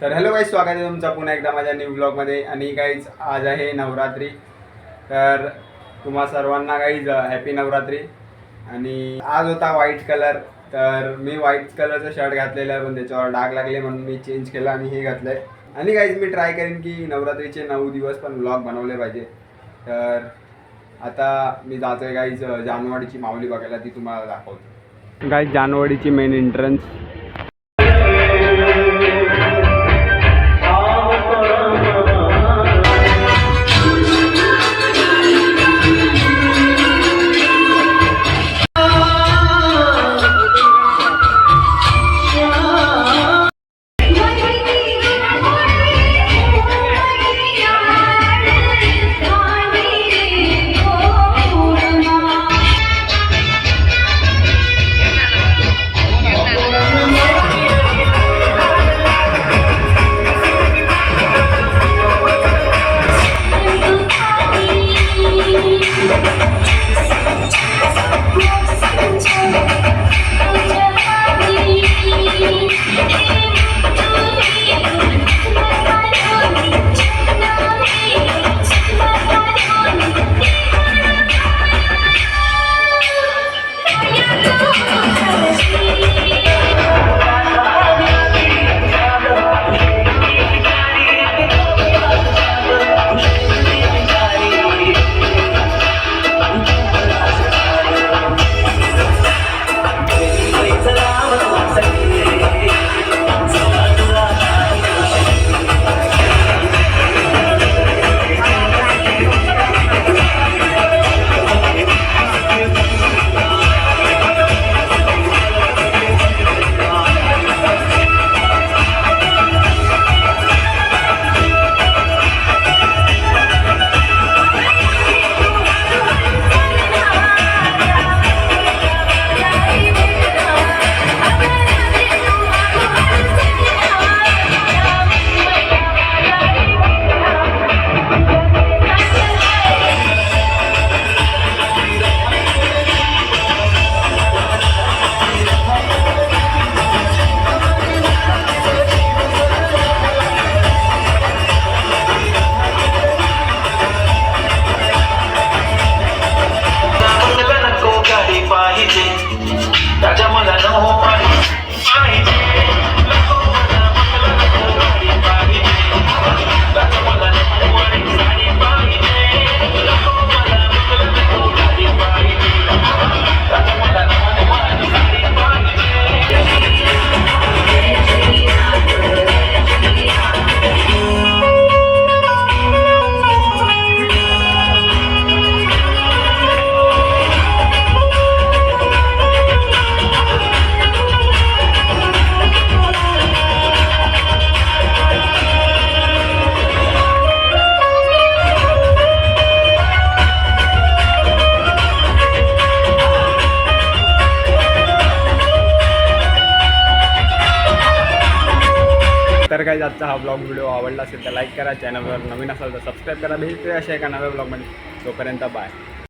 तर hello guys, स्वागत आहे तुमचं पुन्हा एकदा माझ्या न्यू ब्लॉगमध्ये. आणि गाईज आज आहे नवरात्री, तर तुम्हा सर्वांना गाईज हॅपी नवरात्री. आणि आज होता व्हाईट कलर, तर मी व्हाईट कलरचा शर्ट घातलेला आहे, पण त्याच्यावर डाग लागले म्हणून मी चेंज केला आणि हे घातलं आहे. आणि गाईज मी ट्राय करेन की नवरात्रीचे 9 दिवस पण ब्लॉग बनवले पाहिजे. तर आता मी जातो आहे गाईज जानवाडीची माऊली बघायला, ती तुम्हाला दाखवतो. गाईज जानवाडीची मेन एंट्रन्स. तर काही आजचा हा ब्लॉग व्हिडिओ आवडला असेल तर लाईक करा, चॅनलवर नवीन असाल तर सबस्क्राईब करा. भेटूया अशा एका नव्या ब्लॉगमध्ये. तोपर्यंत बाय.